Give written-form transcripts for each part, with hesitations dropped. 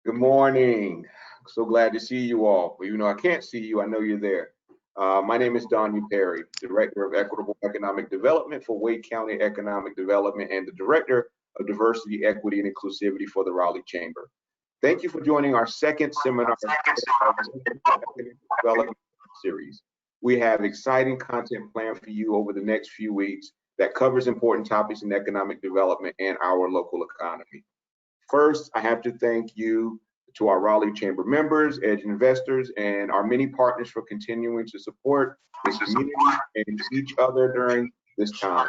Good morning. So glad to see you all. Even though I can't see you, I know you're there. My name is Don U. Perry, Director of Equitable Economic Development for Wake County Economic Development and the Director of Diversity, Equity, and Inclusivity for the Raleigh Chamber. Thank you for joining our second seminar development series. We have exciting content planned for you over the next few weeks that covers important topics in economic development and our local economy. First, I have to thank you to our Raleigh Chamber members, edge investors, and our many partners for continuing to support this community and each other during this time.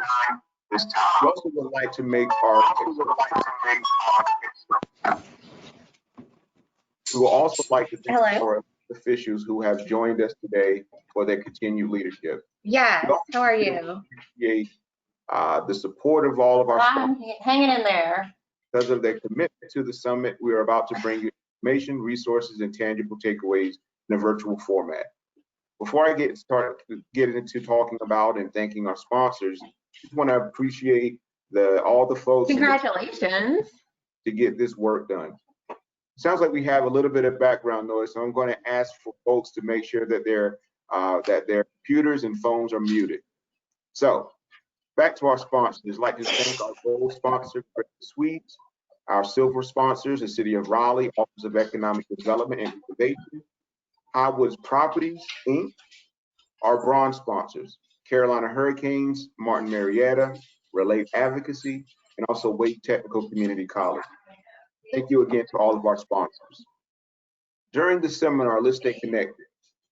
We also would like to make our we will also like to thank our officials who have joined us today for their continued leadership. Yes, how are you? Appreciate the support of all of our I'm hanging in there. Because of their commitment to the summit, we are about to bring you information, resources, and tangible takeaways in a virtual format. Before I get into talking about and thanking our sponsors, I just want to appreciate all the folks. Congratulations. To get this work done. Sounds like we have a little bit of background noise, so I'm going to ask for folks to make sure that their computers and phones are muted. So, back to our sponsors. I'd like to thank our gold sponsor, Sweets, our silver sponsors, the City of Raleigh, Office of Economic Development and Innovation, Highwoods Properties, Inc., our bronze sponsors, Carolina Hurricanes, Martin Marietta, Raleigh Advocacy, and also Wake Technical Community College. Thank you again to all of our sponsors. During the seminar, let's stay connected.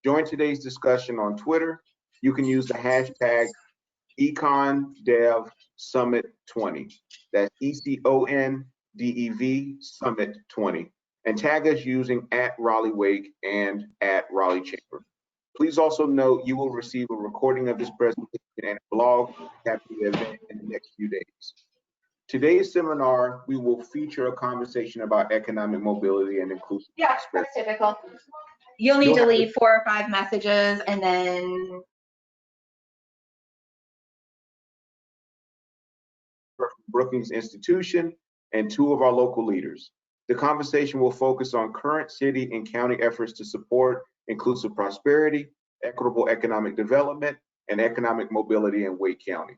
Join today's discussion on Twitter. You can use the hashtag EconDevSummit20. That's EconDev Summit 20. And tag us using @RaleighWake and @RaleighChamber. Please also note you will receive a recording of this presentation and a blog capturing the event in the next few days. Today's seminar, we will feature a conversation about economic mobility and inclusive. Yeah, that's typical. You'll need to leave 4 or 5 messages and then Brookings Institution and 2 of our local leaders. The conversation will focus on current city and county efforts to support inclusive prosperity, equitable economic development, and economic mobility in Wake County.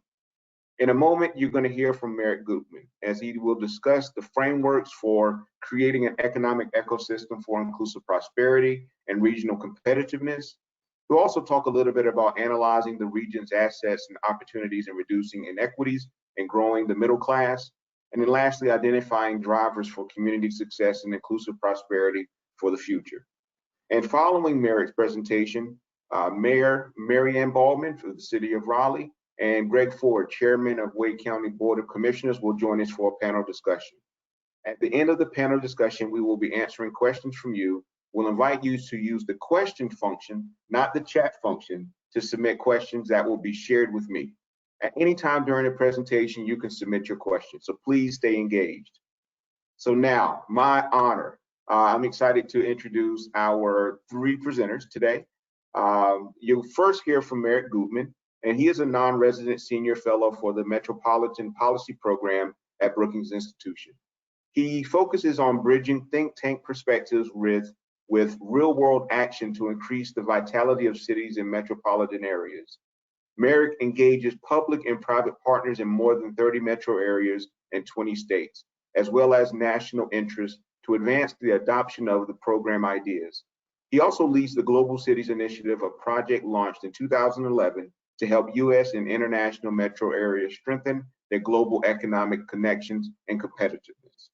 In a moment, you're going to hear from Merrick Gutman as he will discuss the frameworks for creating an economic ecosystem for inclusive prosperity and regional competitiveness. We'll also talk a little bit about analyzing the region's assets and opportunities in reducing inequities and growing the middle class. And then lastly, identifying drivers for community success and inclusive prosperity for the future. And following Merrick's presentation, Mayor Mary Ann Baldwin for the City of Raleigh and Greg Ford, Chairman of Wake County Board of Commissioners, will join us for a panel discussion. At the end of the panel discussion, we will be answering questions from you. We'll invite you to use the question function, not the chat function, to submit questions that will be shared with me. At any time during the presentation, you can submit your questions, so please stay engaged. So now, my honor, I'm excited to introduce our 3 presenters today. You'll first hear from Merrick Gutman, and he is a non-resident senior fellow for the Metropolitan Policy Program at Brookings Institution. He focuses on bridging think tank perspectives with real-world action to increase the vitality of cities and metropolitan areas. Merrick engages public and private partners in more than 30 metro areas and 20 states, as well as national interests to advance the adoption of the program ideas. He also leads the Global Cities Initiative, a project launched in 2011 to help U.S. and international metro areas strengthen their global economic connections and competitiveness.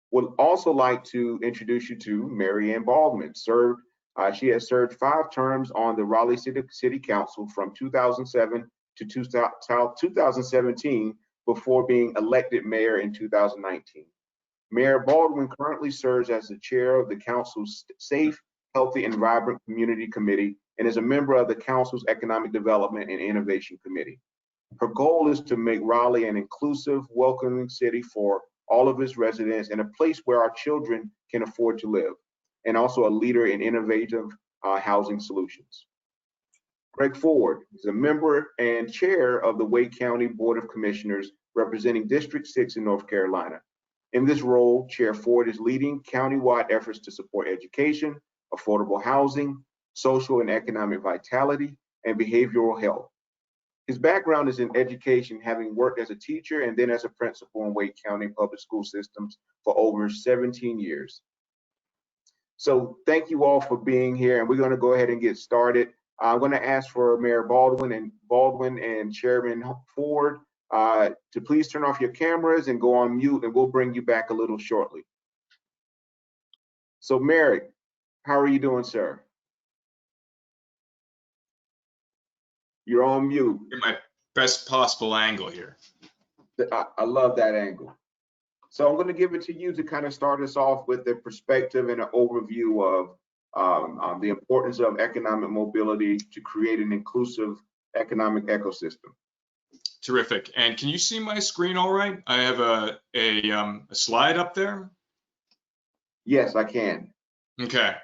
Would also like to introduce you to Mary Ann Baldwin. She has served 5 terms on the Raleigh City Council from 2007 to 2017 before being elected mayor in 2019. Mayor Baldwin currently serves as the chair of the council's Safe, Healthy, and Vibrant Community Committee and is a member of the council's Economic Development and Innovation Committee. Her goal is to make Raleigh an inclusive, welcoming city for all of its residents and a place where our children can afford to live, and also a leader in innovative housing solutions. Greg Ford is a member and chair of the Wake County Board of Commissioners representing District 6 in North Carolina. In this role, Chair Ford is leading county-wide efforts to support education, affordable housing, social and economic vitality, and behavioral health. His background is in education, having worked as a teacher and then as a principal in Wake County public school systems for over 17 years. So thank you all for being here, and we're going to go ahead and get started. I'm going to ask for Mayor Baldwin and Chairman Ford to please turn off your cameras and go on mute, and we'll bring you back a little shortly. So Merrick, how are you doing, sir? You're on mute. In my best possible angle here. I love that angle. So I'm going to give it to you to kind of start us off with the perspective and an overview of the importance of economic mobility to create an inclusive economic ecosystem. Terrific. And can you see my screen all right? I have a slide up there. Yes, I can. Okay.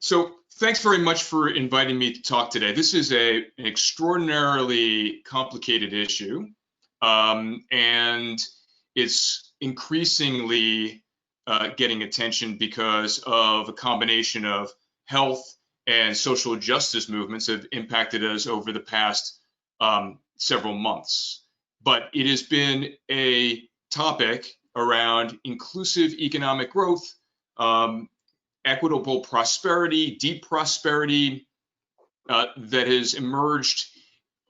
So thanks very much for inviting me to talk today. This is an extraordinarily complicated issue, and it's increasingly getting attention because of a combination of health and social justice movements that have impacted us over the past several months. But it has been a topic around inclusive economic growth, equitable prosperity, deep prosperity that has emerged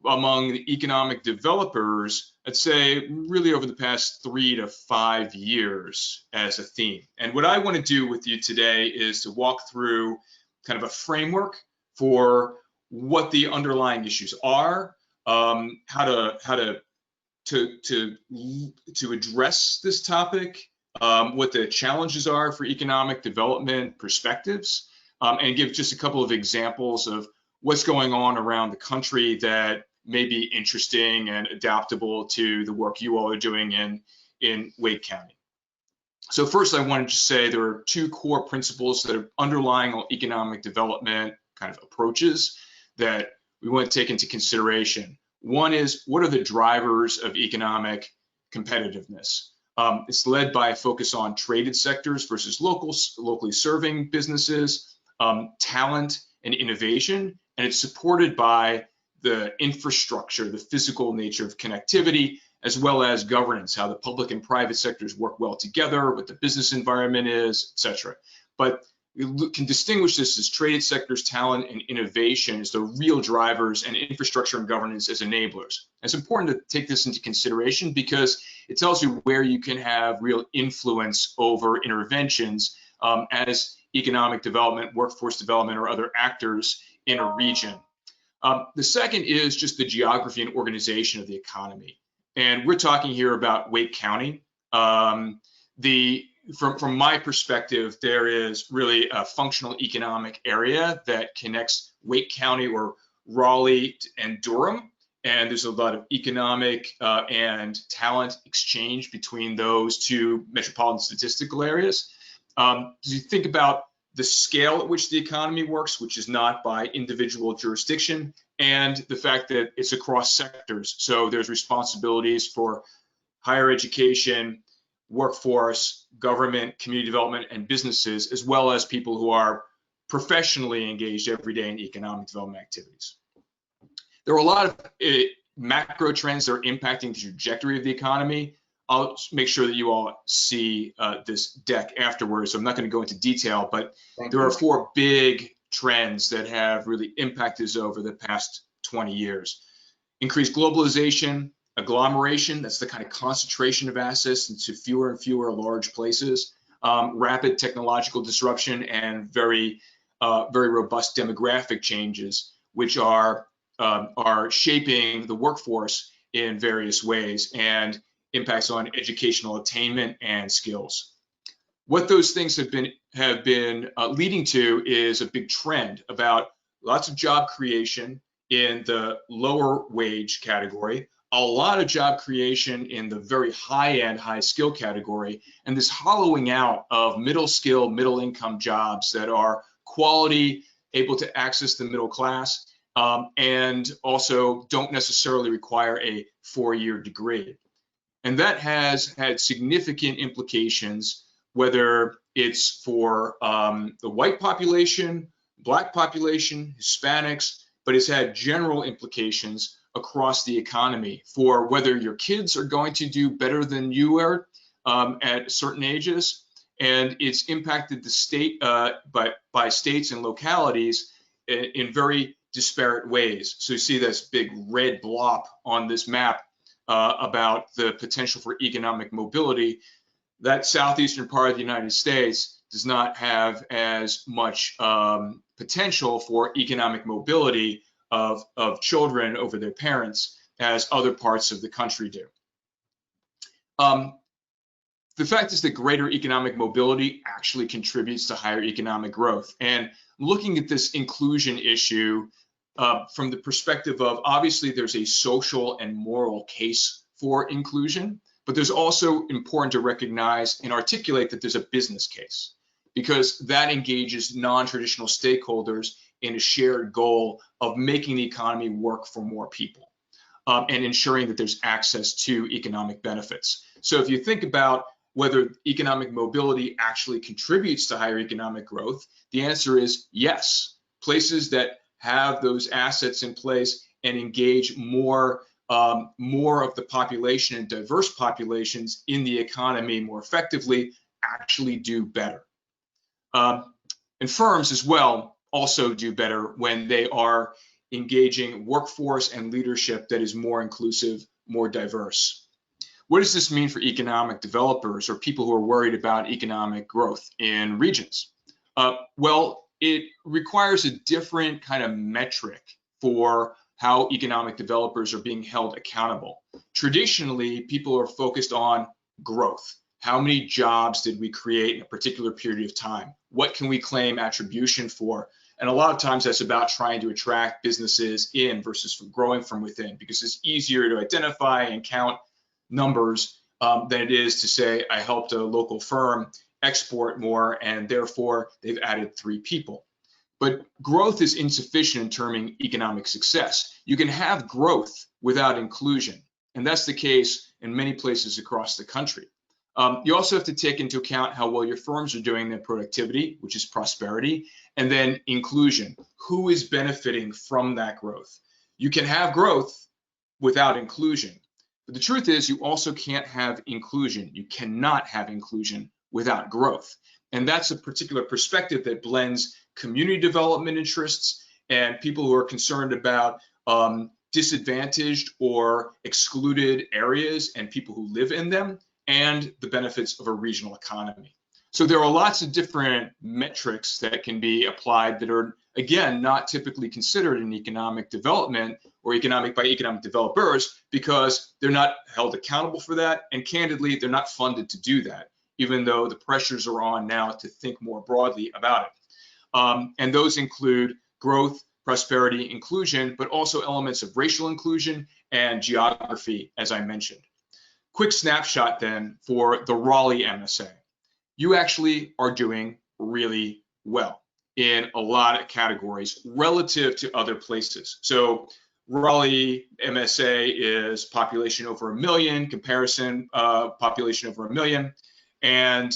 among the economic developers, I'd say really over the past 3 to 5 years as a theme. And what I want to do with you today is to walk through kind of a framework for what the underlying issues are, how to address this topic, what the challenges are for economic development perspectives, and give just a couple of examples of what's going on around the country that may be interesting and adaptable to the work you all are doing in Wake County. So first, I wanted to say there are 2 core principles that are underlying all economic development kind of approaches that we want to take into consideration. One is, what are the drivers of economic competitiveness? It's led by a focus on traded sectors versus locally serving businesses, talent and innovation, and it's supported by the infrastructure, the physical nature of connectivity, as well as governance, how the public and private sectors work well together, what the business environment is, et cetera. But we can distinguish this as traded sectors, talent, and innovation as the real drivers, and infrastructure and governance as enablers. It's important to take this into consideration because it tells you where you can have real influence over interventions as economic development, workforce development, or other actors in a region. The second is just the geography and organization of the economy. And we're talking here about Wake County. From my perspective, there is really a functional economic area that connects Wake County, or Raleigh, and Durham. And there's a lot of economic and talent exchange between those 2 metropolitan statistical areas. As you think about the scale at which the economy works, which is not by individual jurisdiction, and the fact that it's across sectors. So there's responsibilities for higher education, workforce, government, community development, and businesses, as well as people who are professionally engaged every day in economic development activities. There are a lot of macro trends that are impacting the trajectory of the economy. I'll make sure that you all see this deck afterwards. So I'm not going to go into detail, but there are 4 big trends that have really impacted us over the past 20 years. Increased globalization, agglomeration, that's the kind of concentration of assets into fewer and fewer large places, rapid technological disruption, and very robust demographic changes, which are shaping the workforce in various ways and impacts on educational attainment and skills. What those things have been leading to is a big trend about lots of job creation in the lower wage category, a lot of job creation in the very high-end, high-skill category, and this hollowing out of middle skill, middle income jobs that are quality, able to access the middle class, and also don't necessarily require a 4-year degree. And that has had significant implications, whether it's for the white population, Black population, Hispanics, but it's had general implications across the economy for whether your kids are going to do better than you are at certain ages. And it's impacted the state by states and localities in very disparate ways. So you see this big red blob on this map about the potential for economic mobility. That southeastern part of the United States does not have as much potential for economic mobility of children over their parents as other parts of the country do. The fact is that greater economic mobility actually contributes to higher economic growth. And looking at this inclusion issue from the perspective of, obviously there's a social and moral case for inclusion, but there's also important to recognize and articulate that there's a business case, because that engages non-traditional stakeholders in a shared goal of making the economy work for more people and ensuring that there's access to economic benefits. So if you think about whether economic mobility actually contributes to higher economic growth, the answer is yes. Places that have those assets in place and engage more of the population and diverse populations in the economy more effectively actually do better. And firms as well also do better when they are engaging workforce and leadership that is more inclusive, more diverse. What does this mean for economic developers or people who are worried about economic growth in regions? Well, it requires a different kind of metric for how economic developers are being held accountable. Traditionally, people are focused on growth. How many jobs did we create in a particular period of time? What can we claim attribution for? And a lot of times that's about trying to attract businesses in versus from growing from within, because it's easier to identify and count numbers than it is to say, I helped a local firm export more and therefore they've added 3 people. But growth is insufficient in terming economic success. You can have growth without inclusion, and that's the case in many places across the country. You also have to take into account how well your firms are doing their productivity, which is prosperity, and then inclusion. Who is benefiting from that growth? You can have growth without inclusion. But the truth is, you also can't have inclusion. You cannot have inclusion without growth. And that's a particular perspective that blends community development interests and people who are concerned about disadvantaged or excluded areas and people who live in them, and the benefits of a regional economy. So there are lots of different metrics that can be applied that are, again, not typically considered in economic development or by economic developers, because they're not held accountable for that. And candidly, they're not funded to do that, even though the pressures are on now to think more broadly about it. And those include growth, prosperity, inclusion, but also elements of racial inclusion and geography, as I mentioned. Quick snapshot then for the Raleigh MSA. You actually are doing really well in a lot of categories relative to other places. So Raleigh MSA is population over 1 million, comparison population over 1 million, and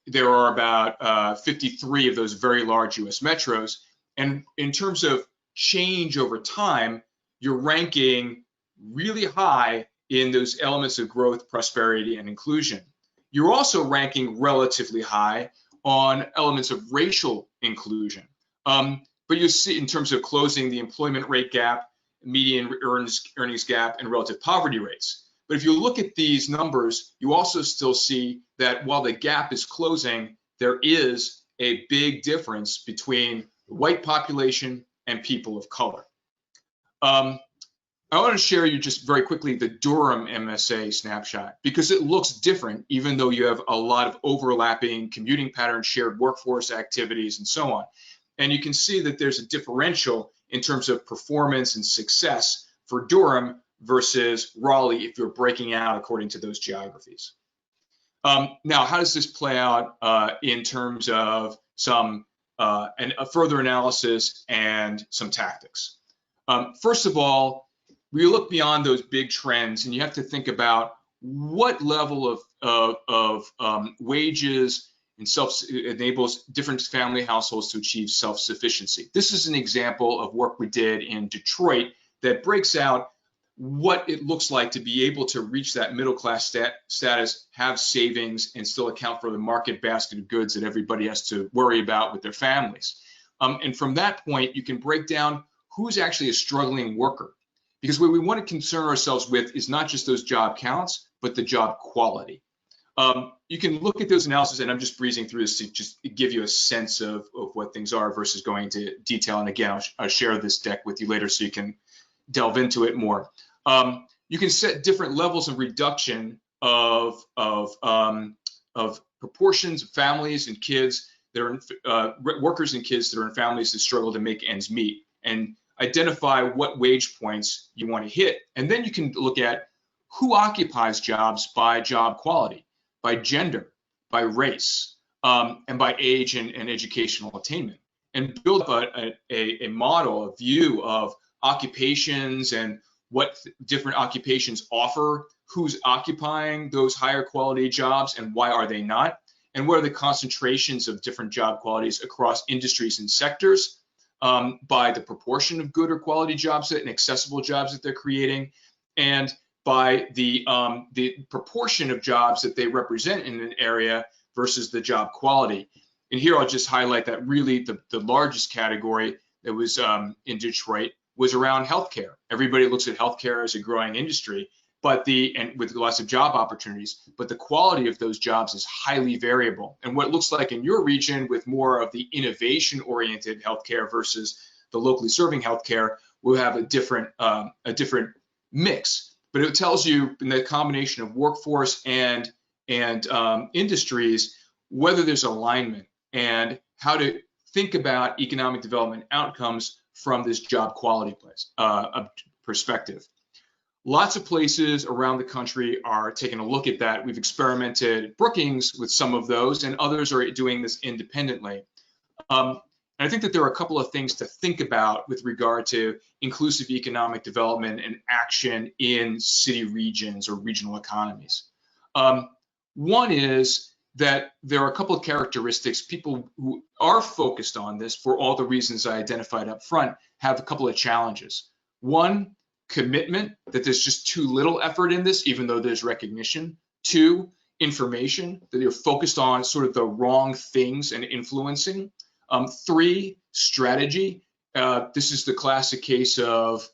there are about 53 of those very large US metros. And in terms of change over time, you're ranking really high in those elements of growth, prosperity, and inclusion. You're also ranking relatively high on elements of racial inclusion. But you see, in terms of closing the employment rate gap, median earnings gap, and relative poverty rates. But if you look at these numbers, you also still see that while the gap is closing, there is a big difference between the white population and people of color. I want to share you just very quickly the Durham MSA snapshot, because it looks different, even though you have a lot of overlapping commuting patterns, shared workforce activities, and so on. And you can see that there's a differential in terms of performance and success for Durham versus Raleigh if you're breaking out according to those geographies. Now, how does this play out in terms of some a further analysis and some tactics? First of all, we look beyond those big trends, and you have to think about what level of wages and enables different family households to achieve self-sufficiency. This is an example of work we did in Detroit that breaks out what it looks like to be able to reach that middle class status, have savings, and still account for the market basket of goods that everybody has to worry about with their families. And from that point, you can break down who's actually a struggling worker. Because what we want to concern ourselves with is not just those job counts, but the job quality. You can look at those analyses, and I'm just breezing through this to just give you a sense of what things are versus going into detail. And again, I'll share this deck with you later so you can delve into it more. You can set different levels of reduction of proportions of families and kids that are in, workers and kids that are in families that struggle to make ends meet, and identify what wage points you want to hit. And then you can look at who occupies jobs by job quality, by gender, by race, and by age and educational attainment, and build up a model, a view of occupations and what different occupations offer, who's occupying those higher quality jobs and why are they not, and what are the concentrations of different job qualities across industries and sectors, by the proportion of good or quality jobs and accessible jobs that they're creating, and by the proportion of jobs that they represent in an area versus the job quality. And here I'll just highlight that really the largest category that was in Detroit was around healthcare. Everybody looks at healthcare as a growing industry, and with lots of job opportunities, but the quality of those jobs is highly variable. And what it looks like in your region with more of the innovation-oriented healthcare versus the locally serving healthcare will have a different mix. But it tells you in the combination of workforce and industries whether there's alignment and how to think about economic development outcomes from this job quality perspective. Lots of places around the country are taking a look at that. We've experimented at Brookings with some of those, and others are doing this independently. And I think that there are a couple of things to think about with regard to inclusive economic development and action in city regions or regional economies. One is that there are a couple of characteristics. People who are focused on this, for all the reasons I identified up front, have a couple of challenges. One, commitment, that there's just too little effort in this, even though there's recognition. Two, information, that you're focused on sort of the wrong things and influencing. Three, strategy. This is the classic case of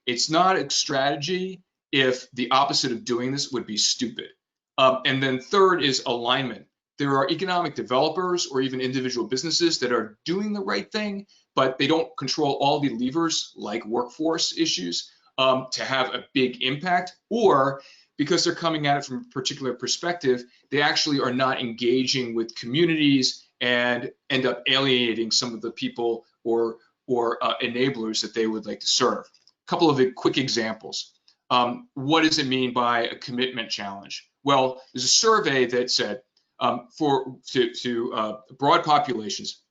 it's not a strategy if the opposite of doing this would be stupid. And then third is alignment. There are economic developers or even individual businesses that are doing the right thing, but they don't control all the levers like workforce issues to have a big impact, or because they're coming at it from a particular perspective, they actually are not engaging with communities and end up alienating some of the people or enablers that they would like to serve. A couple of quick examples. What does it mean by a commitment challenge? Well, there's a survey that said to broad populations,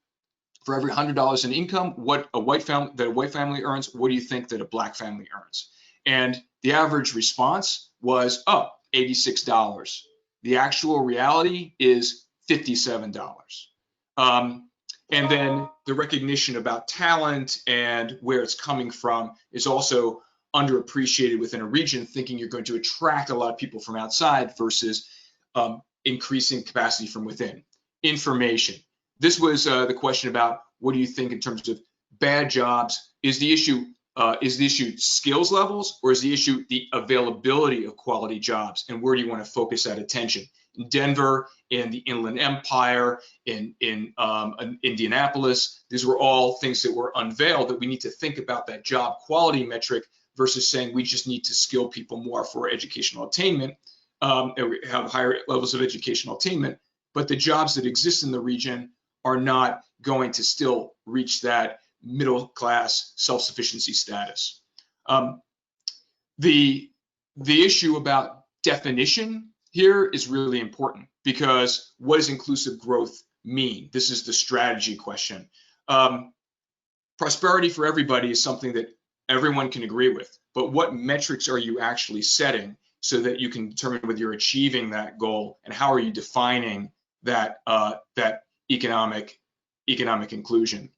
for every $100 in income, what a white family earns, what do you think that a black family earns? And the average response was, oh, $86. The actual reality is $57. And then the recognition about talent and where it's coming from is also underappreciated within a region, thinking you're going to attract a lot of people from outside versus increasing capacity from within. Information. This was the question about what do you think in terms of bad jobs? Is the issue skills levels, or is the issue the availability of quality jobs? And where do you want to focus that attention? In Denver, in the Inland Empire, in Indianapolis, these were all things that were unveiled that we need to think about that job quality metric versus saying we just need to skill people more for educational attainment, and have higher levels of educational attainment, but the jobs that exist in the region are not going to still reach that middle class self-sufficiency status. The issue about definition here is really important, because what does inclusive growth mean? This is the strategy question. Prosperity for everybody is something that everyone can agree with, but what metrics are you actually setting? so that you can determine whether you're achieving that goal and how are you defining that that economic inclusion.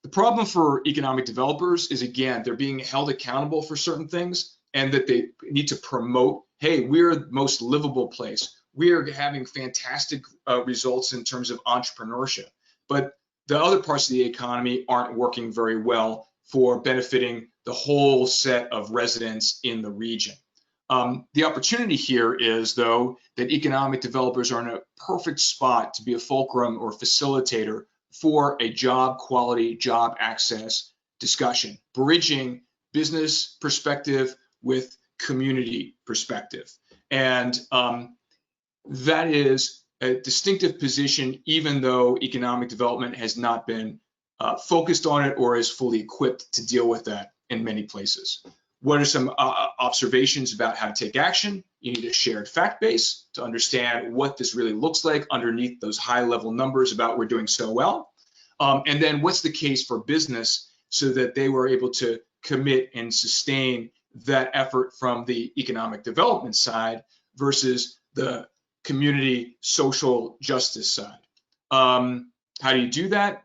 The problem for economic developers is, again, they're being held accountable for certain things, and that they need to promote, hey, we're the most livable place. We're having fantastic results in terms of entrepreneurship. But the other parts of the economy aren't working very well for benefiting the whole set of residents in the region. The opportunity here is, though, that economic developers are in a perfect spot to be a fulcrum or facilitator for a job quality, job access discussion, bridging business perspective with community perspective. And that is a distinctive position, even though economic development has not been focused on it or is fully equipped to deal with that in many places. What are some observations about how to take action? You need a shared fact base to understand what this really looks like underneath those high-level numbers about we're doing so well. And then what's the case for business so that they were able to commit and sustain that effort from the economic development side versus the community social justice side. How do you do that?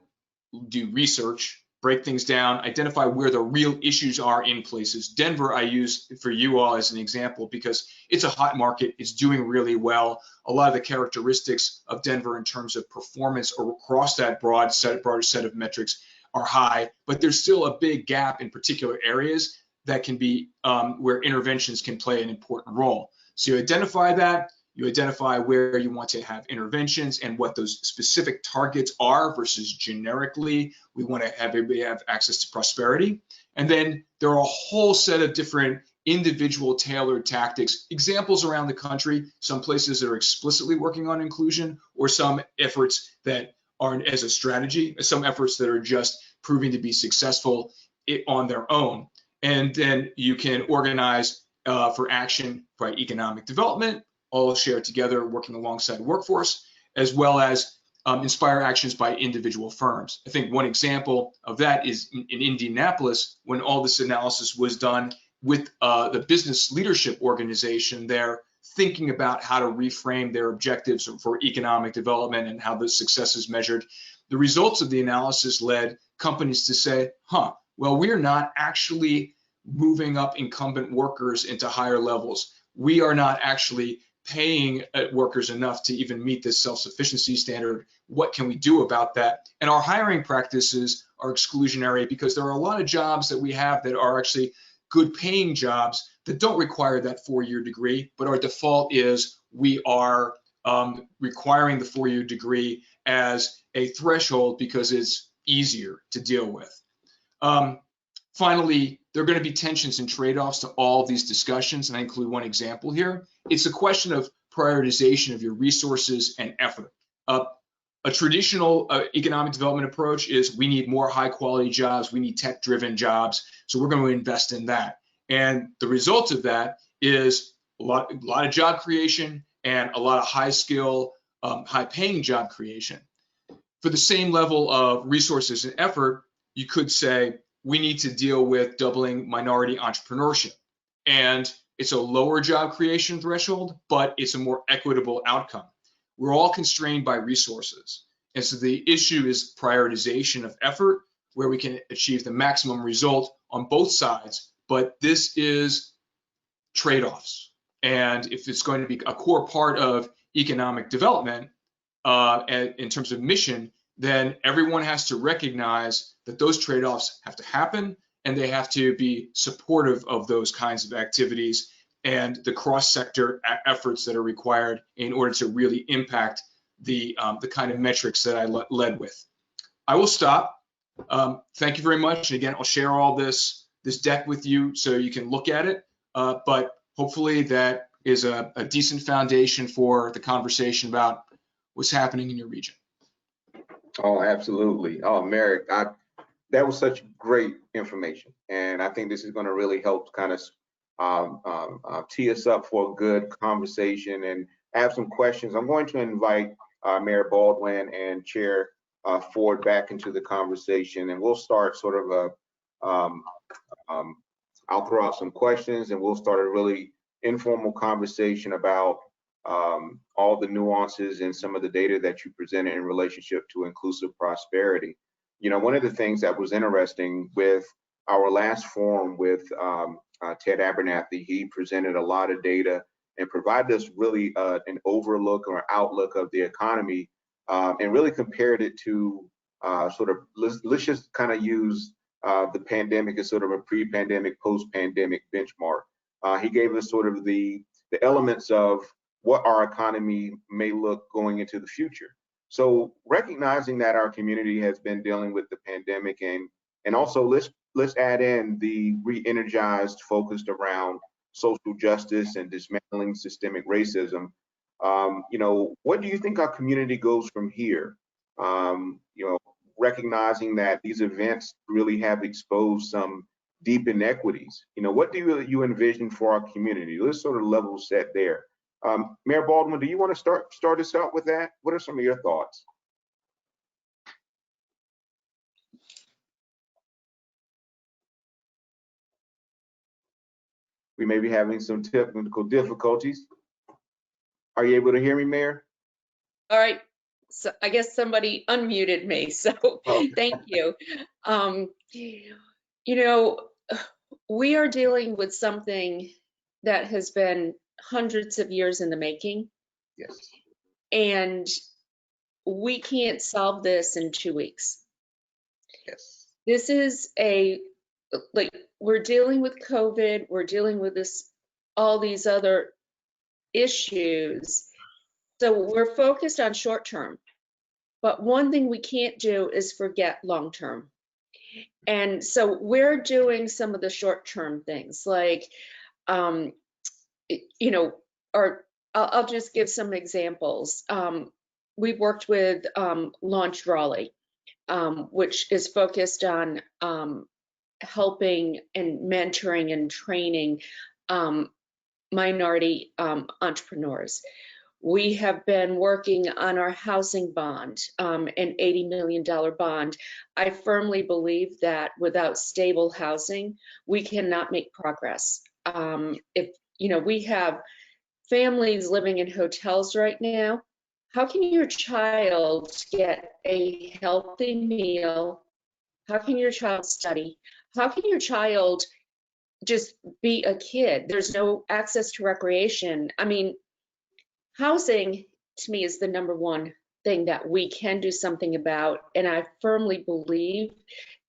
Do research, break things down, identify where the real issues are in places. Denver, I use for you all as an example because it's a hot market, it's doing really well. A lot of the characteristics of Denver in terms of performance or across that broader set of metrics are high, but there's still a big gap in particular areas that can be where interventions can play an important role. So you identify that, you identify where you want to have interventions and what those specific targets are versus generically, we want to have everybody have access to prosperity. And then there are a whole set of different individual tailored tactics, examples around the country, some places that are explicitly working on inclusion, or some efforts that aren't as a strategy, some efforts that are just proving to be successful on their own. And then you can organize for action by economic development, all shared together, working alongside the workforce, as well as inspire actions by individual firms. I think one example of that is in Indianapolis, when all this analysis was done with the business leadership organization there, thinking about how to reframe their objectives for economic development and how the success is measured. The results of the analysis led companies to say, well, we're not actually moving up incumbent workers into higher levels. We are not actually paying workers enough to even meet this self-sufficiency standard. What can we do about that? And our hiring practices are exclusionary because there are a lot of jobs that we have that are actually good paying jobs that don't require that 4-year degree, but our default is we are requiring the 4-year degree as a threshold because it's easier to deal with. Finally, there are going to be tensions and trade-offs to all of these discussions, and I include one example here. It's a question of prioritization of your resources and effort. A traditional economic development approach is we need more high-quality jobs, we need tech-driven jobs, so we're going to invest in that. And the result of that is a lot of job creation and a lot of high-skill, high-paying job creation. For the same level of resources and effort, you could say, we need to deal with doubling minority entrepreneurship. And it's a lower job creation threshold, but it's a more equitable outcome. We're all constrained by resources. And so the issue is prioritization of effort, where we can achieve the maximum result on both sides. But this is trade-offs. And if it's going to be a core part of economic development in terms of mission, then everyone has to recognize that those trade-offs have to happen and they have to be supportive of those kinds of activities and the cross-sector efforts that are required in order to really impact the kind of metrics that I led with. I will stop. Thank you very much. And again, I'll share all this deck with you so you can look at it. But hopefully that is a decent foundation for the conversation about what's happening in your region. Oh, absolutely. Oh, Merrick, that was such great information. And I think this is going to really help kind of tee us up for a good conversation. And I have some questions. I'm going to invite Mayor Baldwin and Chair Ford back into the conversation. And we'll start sort of I'll throw out some questions and we'll start a really informal conversation about all the nuances and some of the data that you presented in relationship to inclusive prosperity. You know, one of the things that was interesting with our last forum with Ted Abernathy, he presented a lot of data and provided us really an overlook or outlook of the economy, and really compared it to sort of, let's just kind of use the pandemic as sort of a pre-pandemic, post-pandemic benchmark. He gave us sort of the elements of what our economy may look going into the future. So recognizing that our community has been dealing with the pandemic, and also let's add in the re-energized, focused around social justice and dismantling systemic racism. You know, what do you think our community goes from here? You know, recognizing that these events really have exposed some deep inequities. You know, what do you envision for our community? Let's sort of level set there. Mayor Baldwin, do you want to start us out with that? What are some of your thoughts? We may be having some technical difficulties. Are you able to hear me, Mayor? All right. So I guess somebody unmuted me, so thank you. You know, we are dealing with something that has been hundreds of years in the making. Yes. And we can't solve this in 2 weeks. Yes. This is like, we're dealing with COVID, we're dealing with all these other issues. So we're focused on short term. But one thing we can't do is forget long term. And so we're doing some of the short term things, like, you know, I'll just give some examples. We've worked with Launch Raleigh, which is focused on helping and mentoring and training minority entrepreneurs. We have been working on our housing bond, an $80 million bond. I firmly believe that without stable housing, we cannot make progress. If, you know, we have families living in hotels right now, how can your child get a healthy meal? How can your child study? How can your child just be a kid? There's no access to recreation. I mean, housing, to me, is the number one thing that we can do something about, and I firmly believe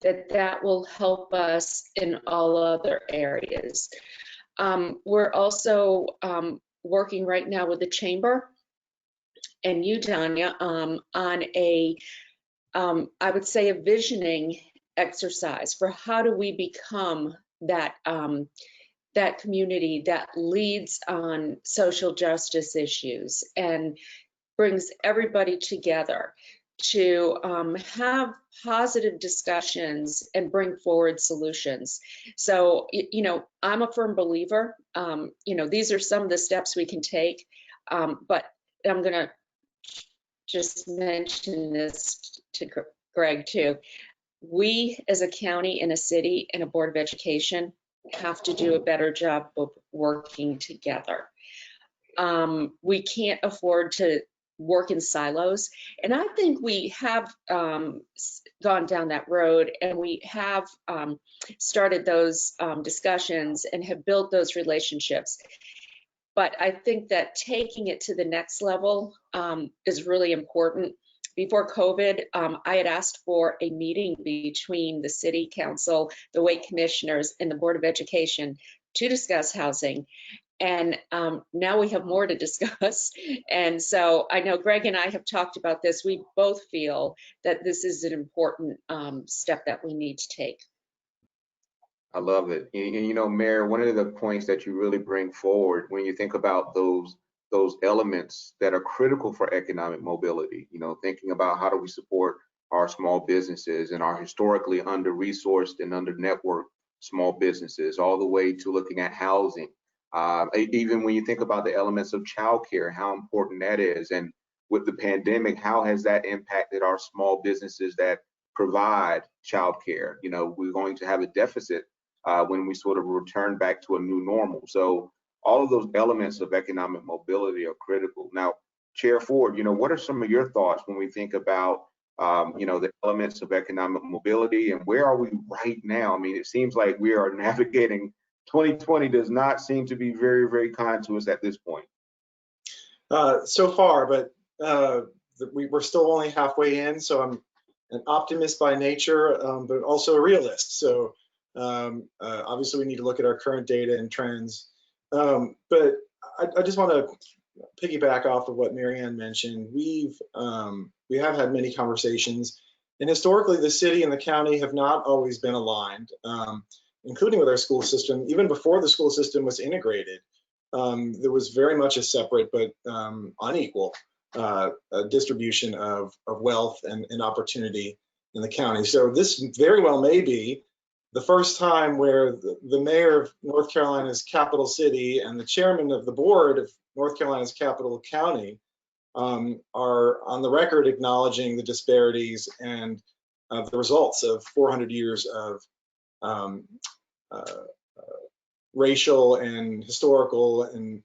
that that will help us in all other areas. We're also working right now with the Chamber and you, Danya, on I would say, a visioning exercise for how do we become that that community that leads on social justice issues and brings everybody together to have positive discussions and bring forward solutions. So, you know, I'm a firm believer, you know, these are some of the steps we can take, but I'm gonna just mention this to Greg too. We as a county and a city and a Board of Education have to do a better job of working together. We can't afford to work in silos. And I think we have gone down that road, and we have started those discussions and have built those relationships. But I think that taking it to the next level is really important. Before COVID, I had asked for a meeting between the City Council, the Wake Commissioners, and the Board of Education to discuss housing. And now we have more to discuss. And so I know Greg and I have talked about this. We both feel that this is an important step that we need to take. I love it. And you know, Mayor, one of the points that you really bring forward when you think about those elements that are critical for economic mobility, you know, thinking about how do we support our small businesses and our historically under-resourced and under-networked small businesses, all the way to looking at housing. Even when you think about the elements of childcare, how important that is. And with the pandemic, how has that impacted our small businesses that provide childcare? You know, we're going to have a deficit when we sort of return back to a new normal. So all of those elements of economic mobility are critical. Now, Chair Ford, what are some of your thoughts when we think about, the elements of economic mobility, and where are we right now? I mean, it seems like we are navigating 2020 does not seem to be very, very kind to us at this point. So far, but we're still only halfway in, so I'm an optimist by nature, but also a realist. So obviously we need to look at our current data and trends. But I just want to piggyback off of what Marianne mentioned. We have had many conversations, and historically the city and the county have not always been aligned, including with our school system. Even before the school system was integrated, there was very much a separate but unequal distribution of wealth and opportunity in the county. So this very well may be the first time where the mayor of North Carolina's capital city and the chairman of the board of North Carolina's capital county are on the record acknowledging the disparities and the results of 400 years of racial and historical and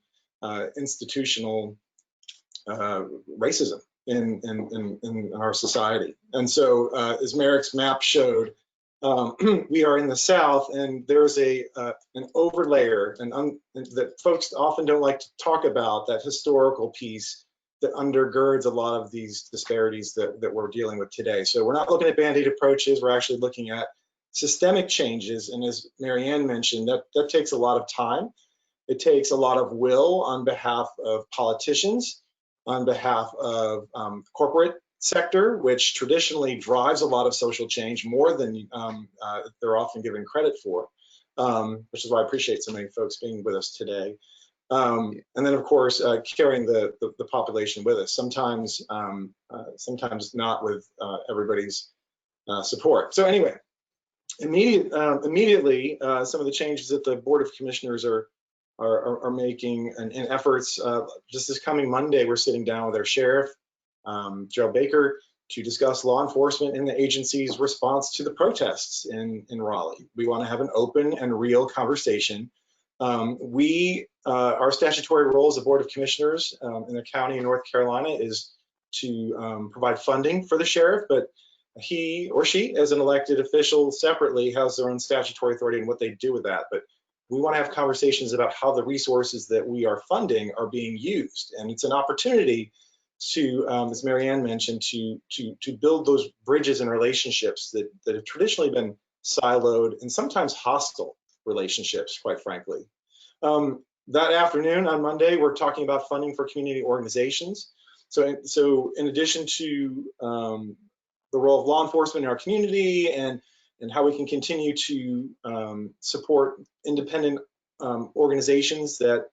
institutional racism in our society. And so as Merrick's map showed, we are in the South, and there's an overlayer that folks often don't like to talk about, that historical piece that undergirds a lot of these disparities that we're dealing with today. So we're not looking at band-aid approaches, we're actually looking at systemic changes. And as Marianne mentioned, that takes a lot of time. It takes a lot of will on behalf of politicians, on behalf of corporate sector, which traditionally drives a lot of social change more than they're often given credit for, which is why I appreciate so many folks being with us today. And then, of course, carrying the population with us, sometimes not with everybody's support. So anyway, immediately, some of the changes that the Board of Commissioners are making and efforts. Just this coming Monday, we're sitting down with our sheriff, Joe Baker, to discuss law enforcement and the agency's response to the protests in Raleigh. We want to have an open and real conversation. Our statutory role as a Board of Commissioners in the county in North Carolina is to provide funding for the sheriff, but he or she, as an elected official separately, has their own statutory authority and what they do with that. But we want to have conversations about how the resources that we are funding are being used. And it's an opportunity to, as Marianne mentioned, to build those bridges and relationships that have traditionally been siloed and sometimes hostile relationships, quite frankly. That afternoon on Monday, we're talking about funding for community organizations. So in addition to the role of law enforcement in our community and how we can continue to support independent organizations that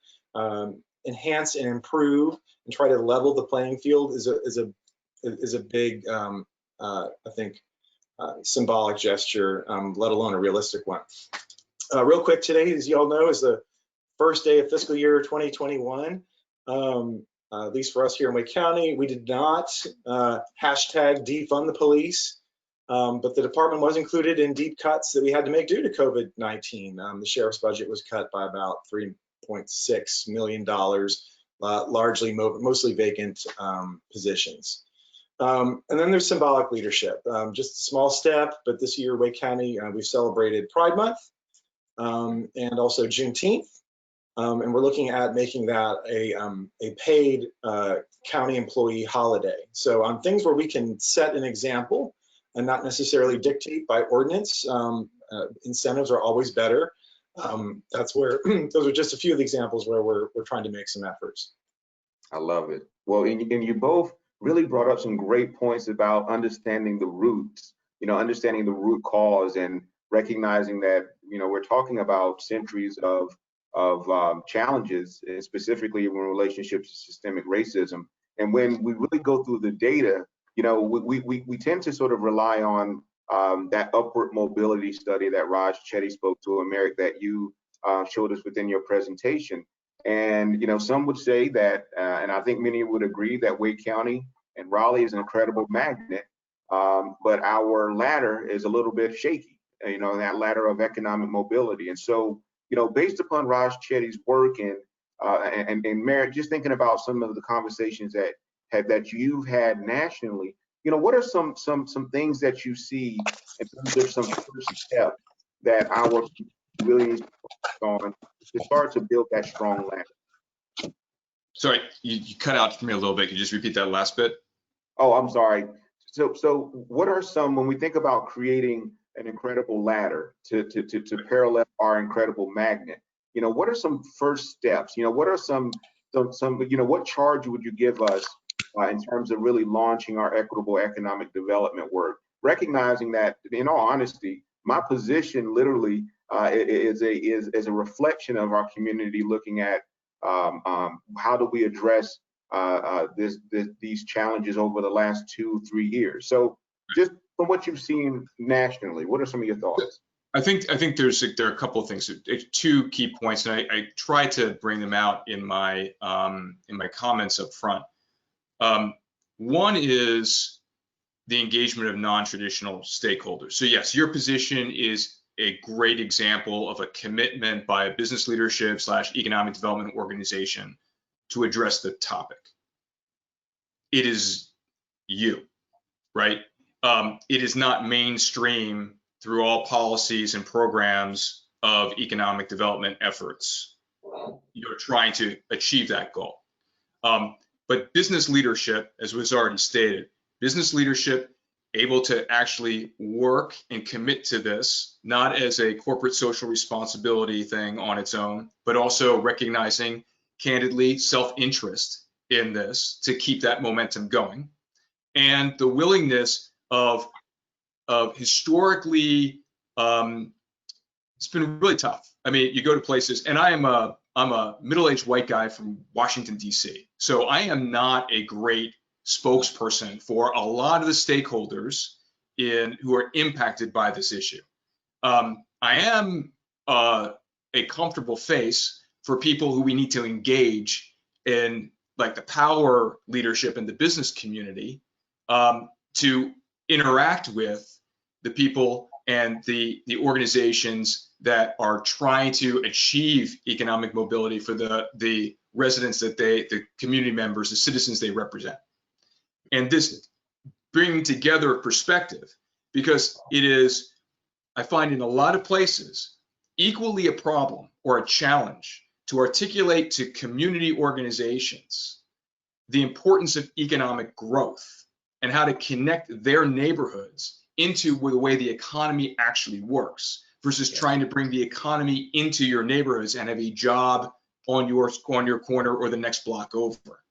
enhance and improve and try to level the playing field is a big, I think, symbolic gesture, let alone a realistic one. Real quick, today, as you all know, is the first day of fiscal year 2021. At least for us here in Wake County, we did not hashtag defund the police, but the department was included in deep cuts that we had to make due to COVID-19. The sheriff's budget was cut by about $3.6 million, mostly vacant positions. And then there's symbolic leadership, just a small step, but this year, Wake County, we've celebrated Pride Month and also Juneteenth. And we're looking at making that a paid county employee holiday. So on things where we can set an example and not necessarily dictate by ordinance, incentives are always better. That's where those are just a few of the examples where we're trying to make some efforts. I love it. Well, and you both really brought up some great points about understanding the roots, understanding the root cause and recognizing that, we're talking about centuries of challenges, specifically in relationship to systemic racism. And when we really go through the data, we tend to sort of rely on that upward mobility study that Raj Chetty spoke to, and Merrick, that you showed us within your presentation. And some would say that, and I think many would agree, that Wake County and Raleigh is an incredible magnet, but our ladder is a little bit shaky, that ladder of economic mobility. And so, based upon Raj Chetty's work and And Mayor, just thinking about some of the conversations that you've had nationally, what are some things that you see in terms of some first steps that our really needs to focus on to start to build that strong ladder? Sorry, you cut out for me a little bit. Could you just repeat that last bit? Oh, I'm sorry. So what are some, when we think about creating an incredible ladder to parallel our incredible magnet, what are some first steps? What are some, what charge would you give us in terms of really launching our equitable economic development work? Recognizing that, in all honesty, my position literally is a reflection of our community looking at how do we address these challenges over the last 2-3 years. So just from what you've seen nationally, what are some of your thoughts? I think there are a couple of things, 2 key points, and I try to bring them out in my comments up front. One is the engagement of non-traditional stakeholders. So yes, your position is a great example of a commitment by a business leadership / economic development organization to address the topic. It is you, right? It is not mainstream through all policies and programs of economic development efforts. You're trying to achieve that goal. But business leadership, as was already stated, business leadership able to actually work and commit to this, not as a corporate social responsibility thing on its own, but also recognizing candidly self-interest in this to keep that momentum going. And the willingness of historically, it's been really tough. I mean, you go to places, and I'm a middle-aged white guy from Washington, D.C. So I am not a great spokesperson for a lot of the stakeholders who are impacted by this issue. I am a comfortable face for people who we need to engage in, like the power leadership in the business community, to interact with the people and the organizations that are trying to achieve economic mobility for the residents the community members, the citizens they represent. And this bringing together a perspective, because it is, I find in a lot of places, equally a problem or a challenge to articulate to community organizations the importance of economic growth and how to connect their neighborhoods into the way the economy actually works, versus trying to bring the economy into your neighborhoods and have a job on your corner or the next block over.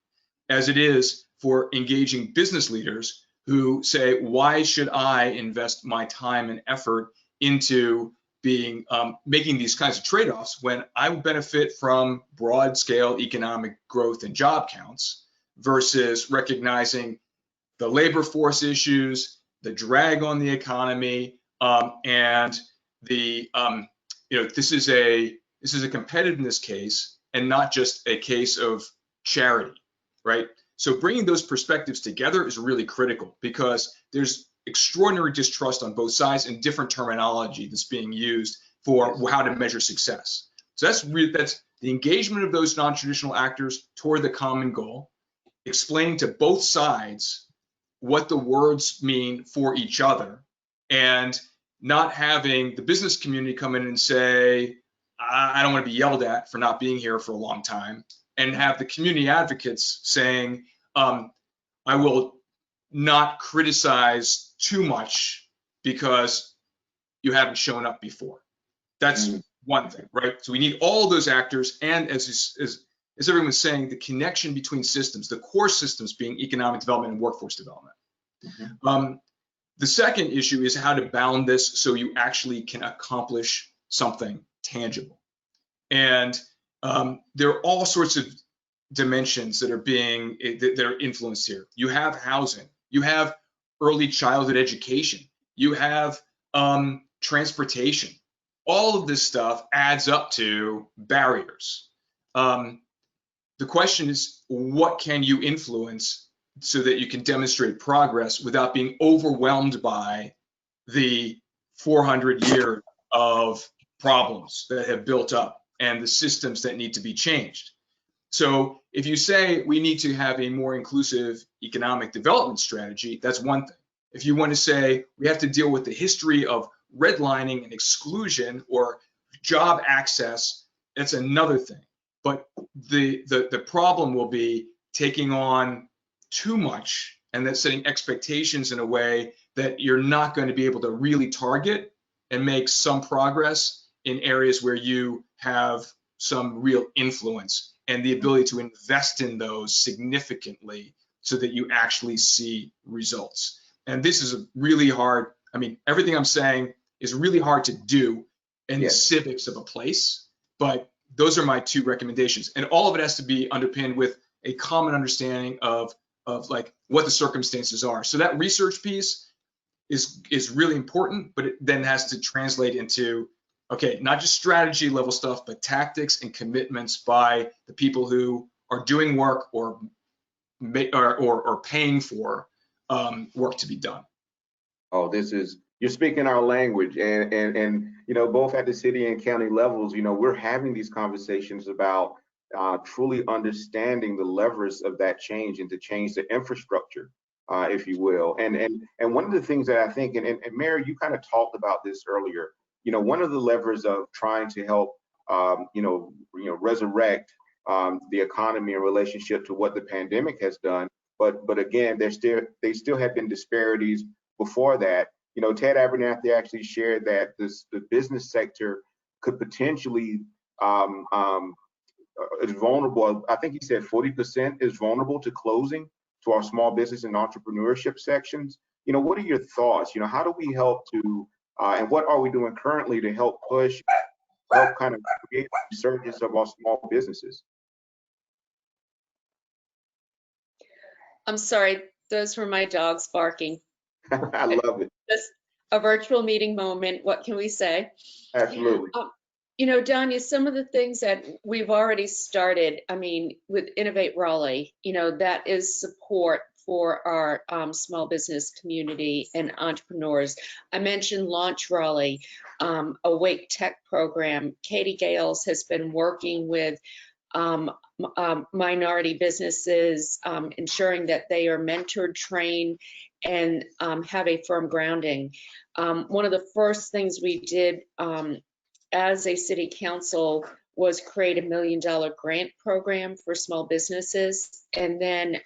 As it is for engaging business leaders who say, why should I invest my time and effort into making these kinds of trade-offs when I would benefit from broad-scale economic growth and job counts, versus recognizing the labor force issues, the drag on the economy, and the this is a competitiveness case and not just a case of charity, right? So bringing those perspectives together is really critical, because there's extraordinary distrust on both sides and different terminology that's being used for how to measure success. So that's the engagement of those non-traditional actors toward the common goal, explaining to both sides what the words mean for each other, and not having the business community come in and say, I don't want to be yelled at for not being here for a long time, and have the community advocates saying, I will not criticize too much because you haven't shown up before. That's one thing, right? So we need all those actors, and as everyone's saying, the connection between systems, the core systems being economic development and workforce development. The second issue is how to bound this so you actually can accomplish something tangible. And there are all sorts of dimensions that are influenced here. You have housing, you have early childhood education, you have transportation. All of this stuff adds up to barriers. The question is, what can you influence so that you can demonstrate progress without being overwhelmed by the 400 years of problems that have built up and the systems that need to be changed? So if you say we need to have a more inclusive economic development strategy, that's one thing. If you want to say we have to deal with the history of redlining and exclusion or job access, that's another thing. But the problem will be taking on too much and then setting expectations in a way that you're not going to be able to really target and make some progress in areas where you have some real influence and the ability to invest in those significantly so that you actually see results. And this is a really hard, I mean, everything I'm saying is really hard to do in the civics of a place, but those are my two recommendations. And all of it has to be underpinned with a common understanding of like what the circumstances are. So that research piece is really important, but it then has to translate into, okay, not just strategy level stuff, but tactics and commitments by the people who are doing work or paying for work to be done. Oh, you're speaking our language, and both at the city and county levels, we're having these conversations about truly understanding the levers of that change and to change the infrastructure, if you will. And one of the things that I think, and Mary, you kind of talked about this earlier, one of the levers of trying to help, resurrect the economy in relationship to what the pandemic has done. But again, they still have been disparities before that. Ted Abernathy actually shared that the business sector could potentially is vulnerable. I think he said 40% is vulnerable to closing to our small business and entrepreneurship sections. What are your thoughts? How do we help to, and what are we doing currently to help kind of create the resurgence of our small businesses? I'm sorry, those were my dogs barking. I love it. Just a virtual meeting moment. What can we say? Absolutely. Danya, some of the things that we've already started, I mean, with Innovate Raleigh, that is support for our small business community and entrepreneurs. I mentioned Launch Raleigh, Awake Tech program. Katie Gales has been working with minority businesses, ensuring that they are mentored, trained, and have a firm grounding. One of the first things we did as a city council was create $1 million grant program for small businesses. And then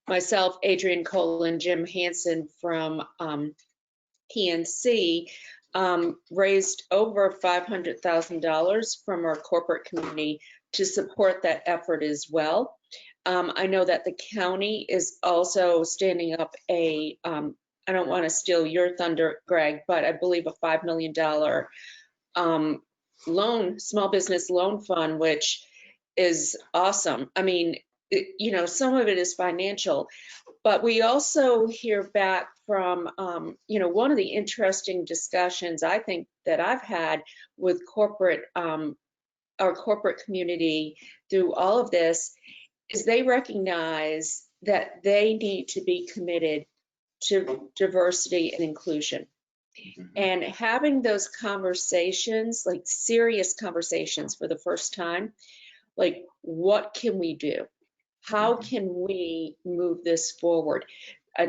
myself, Adrian Cole, and Jim Hansen from PNC raised over $500,000 from our corporate community to support that effort as well. I know that the county is also standing up I don't want to steal your thunder, Greg, but I believe a $5 million small business loan fund, which is awesome. I mean, some of it is financial, but we also hear back from, one of the interesting discussions I think that I've had with our corporate community through all of this is they recognize that they need to be committed to diversity and inclusion. And having those conversations, like serious conversations for the first time, like what can we do? How can we move this forward?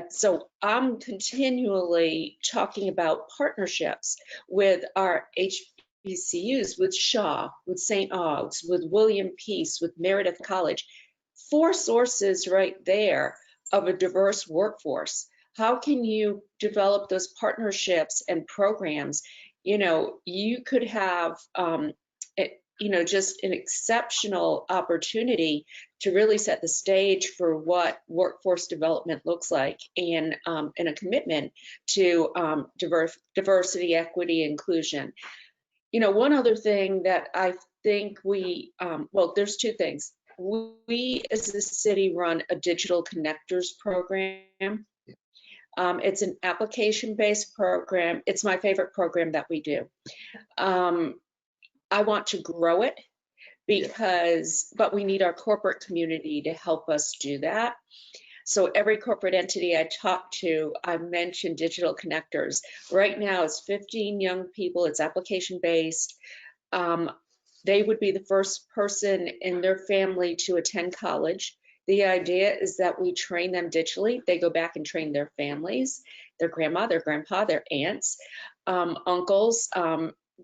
So I'm continually talking about partnerships with our HBCUs, with Shaw, with St. Aug's, with William Peace, with Meredith College. 4 sources right there of a diverse workforce. How can you develop those partnerships and programs? You could have, just an exceptional opportunity to really set the stage for what workforce development looks like, and a commitment to diversity, equity, inclusion. One other thing that I think there's 2 things. We as a city run a digital connectors program. It's an application-based program. It's my favorite program that we do. I want to grow it but we need our corporate community to help us do that. So every corporate entity I talk to, I mention digital connectors. Right now it's 15 young people, it's application-based. they would be the first person in their family to attend college. The idea is that we train them digitally. They go back and train their families, their grandma, their grandpa, their aunts, uncles,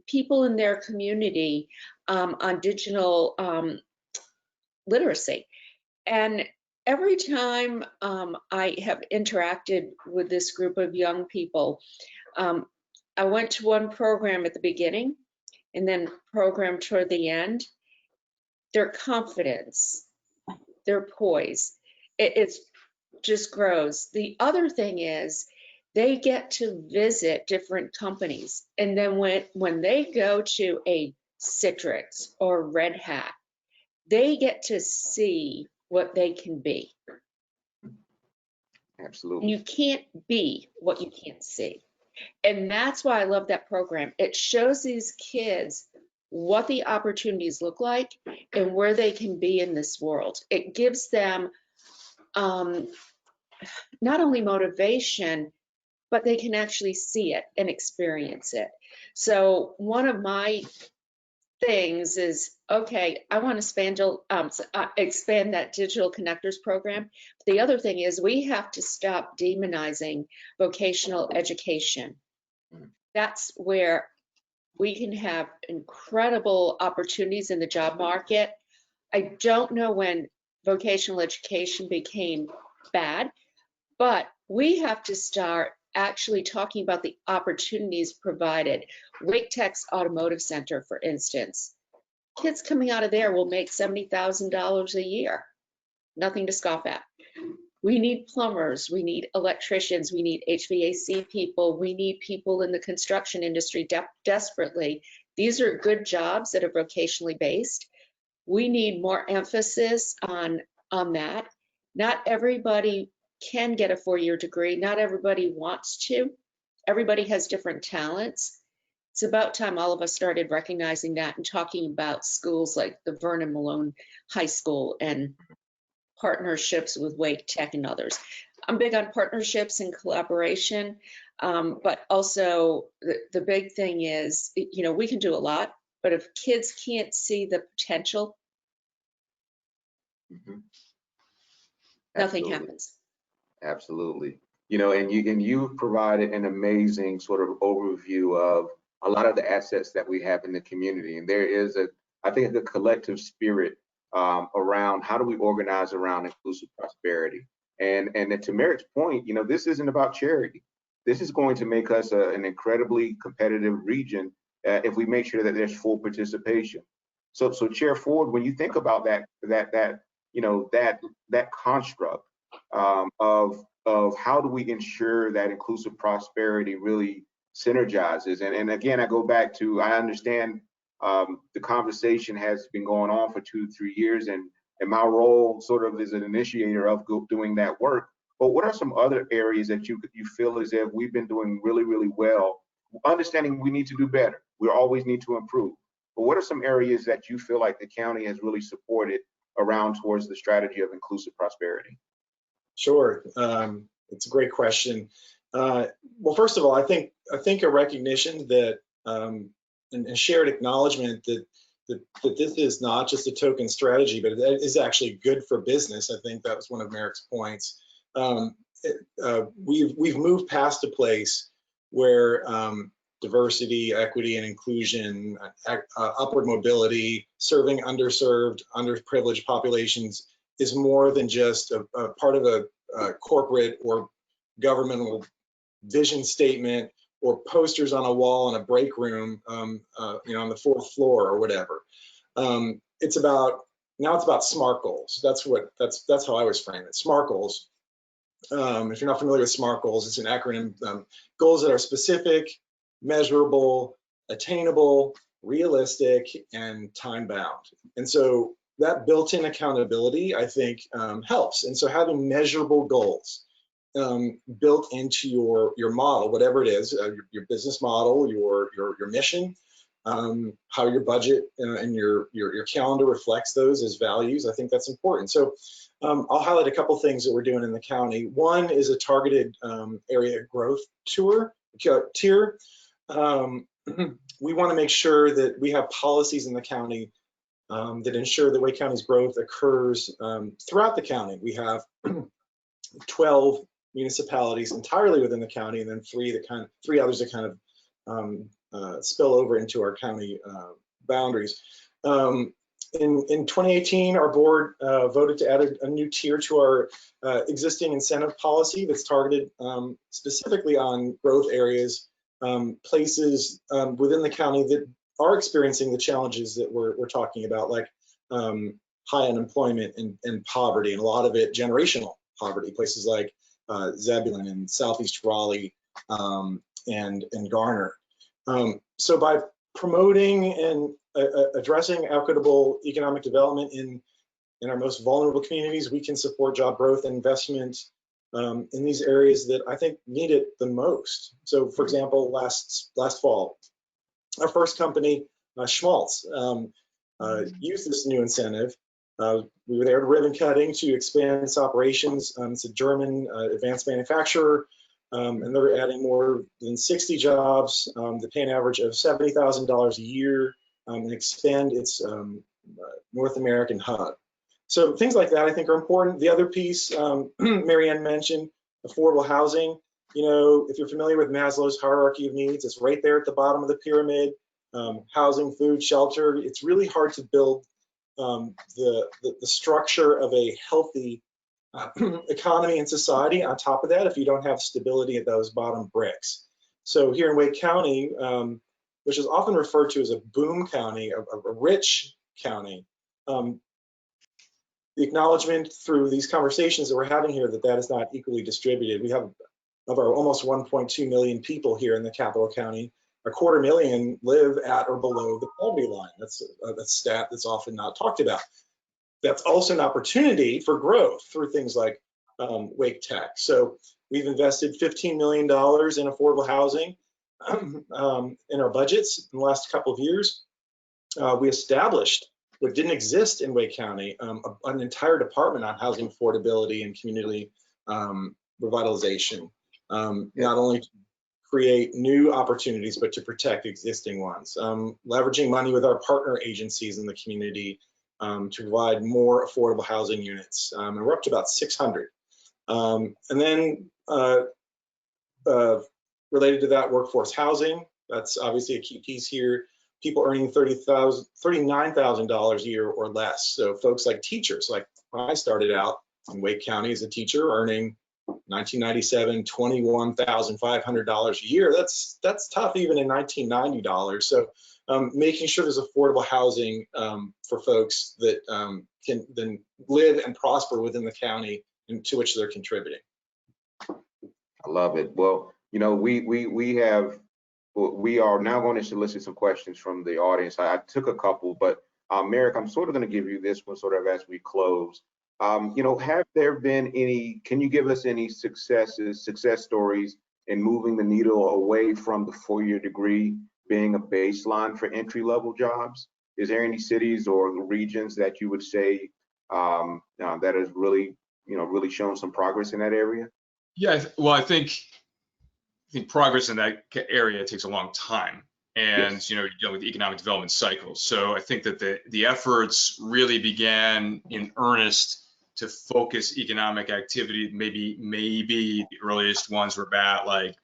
people in their community on digital literacy. And every time I have interacted with this group of young people, I went to one program at the beginning and then program toward the end. Their confidence, their poise, it just grows. The other thing is they get to visit different companies. And then when they go to a Citrix or Red Hat, they get to see what they can be. Absolutely. You can't be what you can't see. And that's why I love that program. It shows these kids what the opportunities look like and where they can be in this world. It gives them not only motivation, but they can actually see it and experience it. So one of my things is, okay, I want to expand that digital connectors program. The other thing is we have to stop demonizing vocational education. That's where we can have incredible opportunities in the job market. I don't know when vocational education became bad, but we have to start actually talking about the opportunities provided. Wake Tech's Automotive Center, for instance, kids coming out of there will make $70,000 a year. Nothing to scoff at. We need plumbers, we need electricians, we need HVAC people, we need people in the construction industry desperately. These are good jobs that are vocationally based. We need more emphasis on that. Not everybody can get a 4-year degree. Not everybody wants to. Everybody has different talents. It's about time all of us started recognizing that and talking about schools like the Vernon Malone High School and partnerships with Wake Tech and others. I'm big on partnerships and collaboration, but also the big thing is, we can do a lot, but if kids can't see the potential, nothing happens. Absolutely. And you provided an amazing sort of overview of a lot of the assets that we have in the community. And there is I think, a collective spirit around how do we organize around inclusive prosperity. And to Merrick's point, this isn't about charity. This is going to make us an incredibly competitive region if we make sure that there's full participation. So Chair Ford, when you think about that construct of how do we ensure that inclusive prosperity really synergizes, and again, I go back to, I understand the conversation has been going on for 2-3 years, and my role sort of is an initiator of doing that work. But what are some other areas that you feel as if we've been doing really, really well, understanding we need to do better, we always need to improve, but what are some areas that you feel like the county has really supported around towards the strategy of inclusive prosperity? Sure, it's a great question. Well, first of all, I think a recognition that and shared acknowledgement that this is not just a token strategy, but it is actually good for business. I think that was one of Merrick's points. We've moved past a place where diversity, equity, and inclusion, upward mobility, serving underserved, underprivileged populations is more than just a part of a corporate or governmental vision statement or posters on a wall in a break room, on the 4th floor or whatever. It's about SMART goals. That's how I was framing it. SMART goals. If you're not familiar with SMART goals, it's an acronym. Goals that are specific, measurable, attainable, realistic, and time bound. And so that built-in accountability, I think, helps. And so having measurable goals built into your model, whatever it is, your business model, your mission, how your budget and your calendar reflects those as values, I think that's important. So I'll highlight a couple things that we're doing in the county. One is a targeted area growth tier. we want to make sure that we have policies in the county that ensure that Wake County's growth occurs throughout the county. We have 12 municipalities entirely within the county, and then three others that kind of spill over into our county boundaries. In 2018, our board voted to add a new tier to our existing incentive policy that's targeted specifically on growth areas, places within the county that are experiencing the challenges that we're talking about, like high unemployment and poverty, and a lot of it generational poverty, places like Zebulon and Southeast Raleigh and Garner. So by promoting and addressing equitable economic development in our most vulnerable communities, we can support job growth and investment in these areas that I think need it the most. So, for example, last fall, our first company, Schmaltz, used this new incentive. We were there to ribbon cutting to expand its operations. It's a German advanced manufacturer, and they're adding more than 60 jobs that pay an average of $70,000 a year and expand its North American hub. So things like that I think are important. The other piece, Marianne mentioned, affordable housing. You know, if you're familiar with Maslow's hierarchy of needs, it's right there at the bottom of the pyramid. Housing, food, shelter. It's really hard to build the structure of a healthy economy and society on top of that if you don't have stability at those bottom bricks. So here in Wake County, which is often referred to as a boom county, a rich county, the acknowledgement through these conversations that we're having here that is not equally distributed. We have, of our almost 1.2 million people here in the capital county, 250,000 live at or below the poverty line. That's a stat that's often not talked about. That's also an opportunity for growth through things like Wake Tech. So we've invested $15 million in affordable housing in our budgets in the last couple of years. We established what didn't exist in Wake County, an entire department on housing affordability and community revitalization, not only to create new opportunities, but to protect existing ones, leveraging money with our partner agencies in the community to provide more affordable housing units. And we're up to about 600. And then related to that, workforce housing, that's obviously a key piece here. People earning $39,000 a year or less. So folks like teachers, like when I started out in Wake County as a teacher, earning $1997, $21,500 a year. That's tough even in $1990. So making sure there's affordable housing for folks that can then live and prosper within the county and to which they're contributing. I love it. Well, you know, we are now going to solicit some questions from the audience. I took a couple, but Merrick, I'm sort of going to give you this one sort of as we close. You know, have there been any, can you give us any success stories in moving the needle away from the four-year degree being a baseline for entry-level jobs? Is there any cities or regions that you would say that has really, really shown some progress in that area? Yeah, well, I think progress in that area takes a long time, and Yes. you're dealing with economic development cycles. So I think that the efforts really began in earnest to focus economic activity. Maybe the earliest ones were about like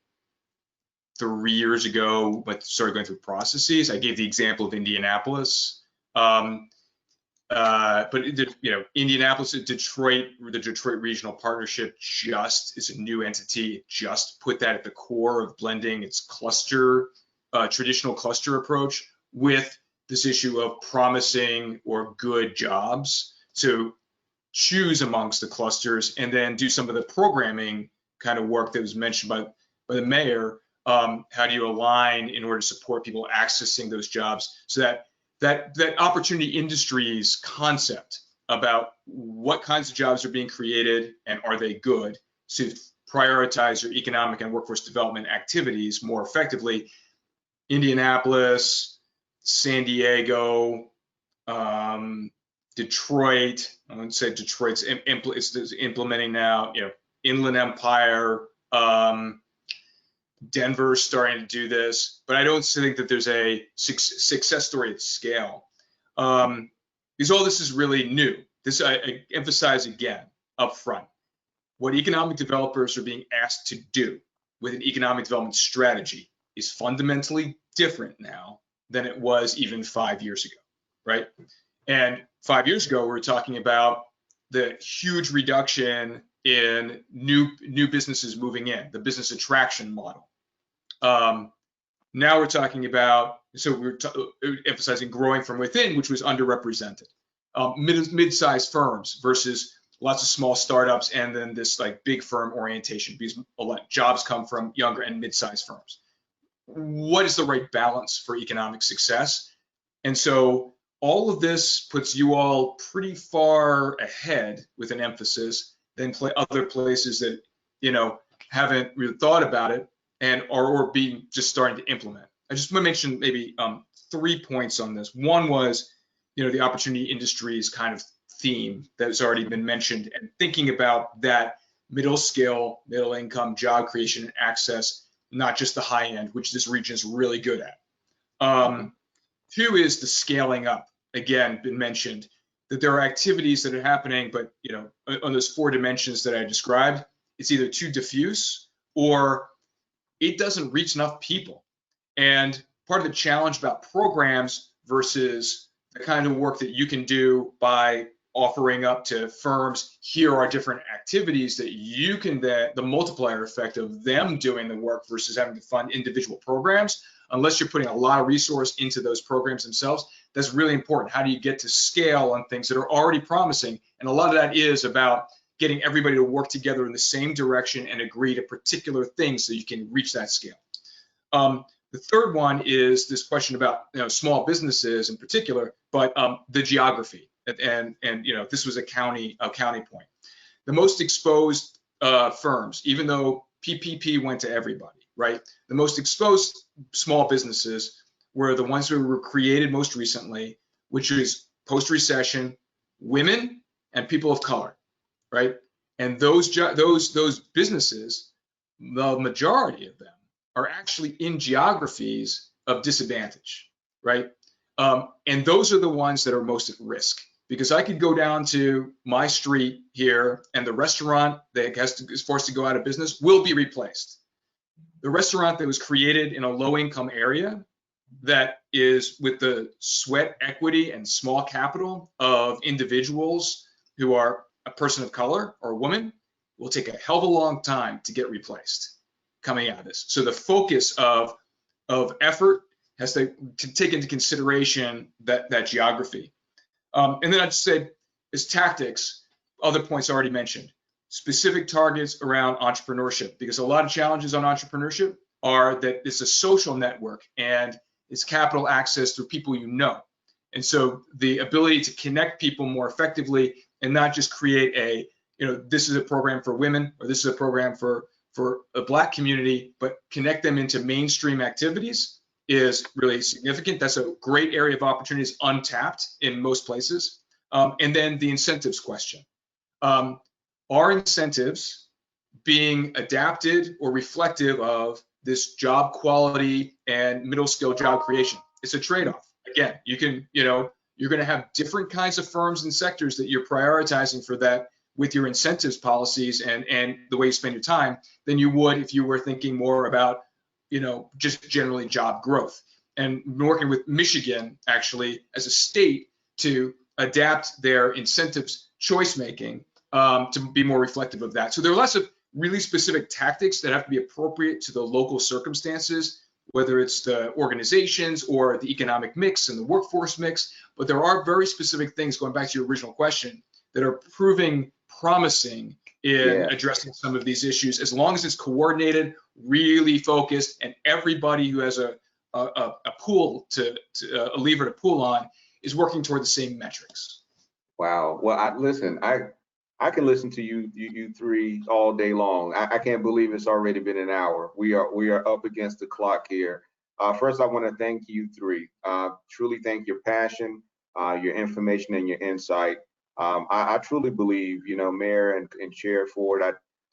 3 years ago, but started going through processes. I gave the example of Indianapolis. But Indianapolis, Detroit, the Detroit Regional Partnership just is a new entity. It just put that at the core of blending its traditional cluster approach with this issue of promising or good jobs. So choose amongst the clusters and then do some of the programming kind of work that was mentioned by the mayor. How do you align in order to support people accessing those jobs so that opportunity industries concept about what kinds of jobs are being created and are they good, to prioritize your economic and workforce development activities more effectively. Indianapolis, San Diego, Detroit, I would say Detroit's implementing now, Inland Empire, Denver's starting to do this, but I don't think that there's a success story at scale. Because all this is really new. This I emphasize again up front. What economic developers are being asked to do with an economic development strategy is fundamentally different now than it was even 5 years ago, right? And 5 years ago, we were talking about the huge reduction in new businesses moving in, the business attraction model. Now we're talking about, so we're emphasizing growing from within, which was underrepresented. Mid-sized firms versus lots of small startups, and then this like big firm orientation, because a lot jobs come from younger and mid-sized firms. What is the right balance for economic success? And so all of this puts you all pretty far ahead with an emphasis than other places that, you know, haven't really thought about it and are or being just starting to implement. I just want to mention maybe 3 points on this. One was, you know, the opportunity industries kind of theme that has already been mentioned, and thinking about that middle skill, middle income job creation and access, not just the high end, which this region is really good at. Two is the scaling up. Again, been mentioned that there are activities that are happening, but you know, on those 4 dimensions that I described, it's either too diffuse or it doesn't reach enough people. And part of the challenge about programs versus the kind of work that you can do by offering up to firms, here are different activities that you can, the multiplier effect of them doing the work versus having to fund individual programs, unless you're putting a lot of resource into those programs themselves, that's really important. How do you get to scale on things that are already promising? And a lot of that is about getting everybody to work together in the same direction and agree to particular things so you can reach that scale. The third one is this question about, you know, small businesses in particular, but the geography. And you know, this was a county point. The most exposed firms, even though PPP went to everybody, right? The most exposed small businesses were the ones who were created most recently, which is post-recession, women and people of color, right? And those businesses, the majority of them are actually in geographies of disadvantage, right? And those are the ones that are most at risk. Because I could go down to my street here and the restaurant that is forced to go out of business will be replaced. The restaurant that was created in a low-income area that is with the sweat equity and small capital of individuals who are a person of color or a woman will take a hell of a long time to get replaced coming out of this. So the focus of effort has to take into consideration that geography. And then I'd say as tactics, other points already mentioned, specific targets around entrepreneurship, because a lot of challenges on entrepreneurship are that it's a social network and it's capital access through people you know. And so the ability to connect people more effectively and not just create a, you know, this is a program for women or this is a program for a Black community, but connect them into mainstream activities is really significant. That's a great area of opportunities, untapped in most places. And then the incentives question. Are incentives being adapted or reflective of this job quality and middle skill job creation? It's a trade-off. Again, you can, you know, you're going to have different kinds of firms and sectors that you're prioritizing for that with your incentives policies and the way you spend your time than you would if you were thinking more about, you know, just generally job growth. And working with Michigan actually as a state to adapt their incentives choice making to be more reflective of that. So there are lots of really specific tactics that have to be appropriate to the local circumstances, whether it's the organizations or the economic mix and the workforce mix. But there are very specific things, going back to your original question, that are proving promising in addressing some of these issues, as long as it's coordinated, really focused, and everybody who has a pool a lever to pull on is working toward the same metrics. Wow. Well, I can listen to you three all day long. I can't believe it's already been an hour. We are up against the clock here. First, I want to thank you three. Truly thank your passion, your information, and your insight. I truly believe, you know, Mayor and Chair Ford,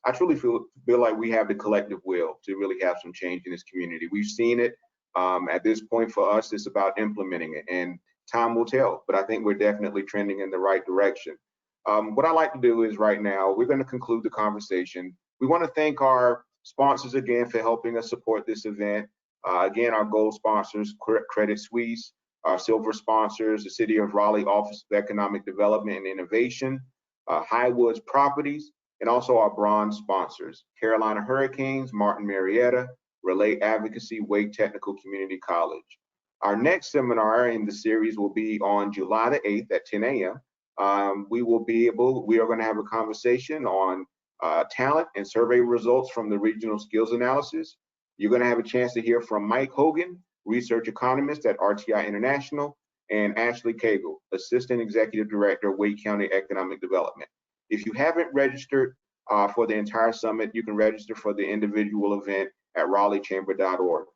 I truly feel like we have the collective will to really have some change in this community. We've seen it. At this point for us, it's about implementing it, and time will tell, but I think we're definitely trending in the right direction. What I like to do is right now, we're going to conclude the conversation. We want to thank our sponsors again for helping us support this event. Again, our gold sponsors, Credit Suisse, our silver sponsors, the City of Raleigh Office of Economic Development and Innovation, Highwoods Properties, and also our bronze sponsors, Carolina Hurricanes, Martin Marietta, Raleigh Advocacy, Wake Technical Community College. Our next seminar in the series will be on July the 8th at 10 a.m. We are going to have a conversation on talent and survey results from the regional skills analysis. You're going to have a chance to hear from Mike Hogan, research economist at RTI International, and Ashley Cagle, assistant executive director, Wake County Economic Development. If you haven't registered for the entire summit, you can register for the individual event at raleighchamber.org.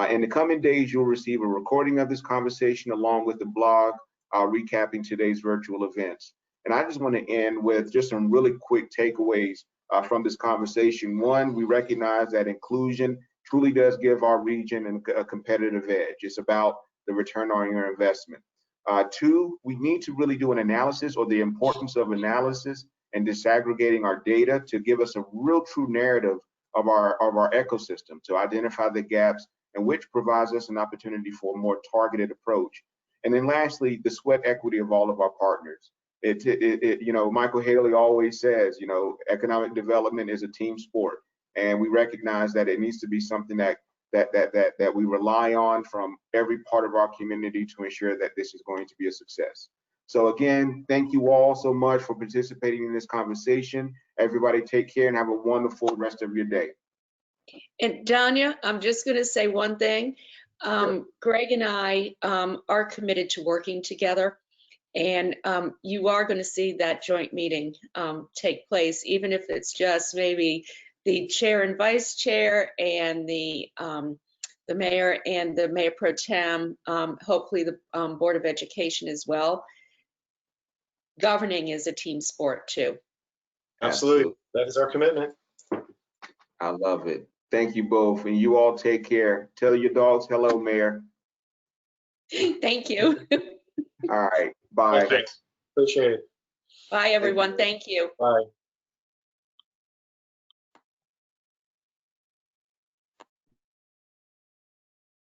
In the coming days, you'll receive a recording of this conversation along with the blog recapping today's virtual events. And I just want to end with just some really quick takeaways from this conversation. One, we recognize that inclusion truly does give our region a competitive edge. It's about the return on your investment. Two, we need to really do an analysis, or the importance of analysis and disaggregating our data to give us a real true narrative of our ecosystem, to identify the gaps, and which provides us an opportunity for a more targeted approach. And then lastly, the sweat equity of all of our partners. Michael Haley always says, economic development is a team sport, and we recognize that it needs to be something that we rely on from every part of our community to ensure that this is going to be a success. So again, thank you all so much for participating in this conversation. Everybody take care and have a wonderful rest of your day. And Danya, I'm just going to say one thing. Sure. Greg and I are committed to working together, and you are going to see that joint meeting take place, even if it's just maybe the chair and vice chair and the mayor and the mayor pro tem, hopefully the Board of Education as well. Governing is a team sport too. Absolutely. That is our commitment. I love it. Thank you both, and you all take care. Tell your dogs hello, Mayor. Thank you. All right, bye. Thanks. Appreciate it. Bye, everyone. Thank you. Bye.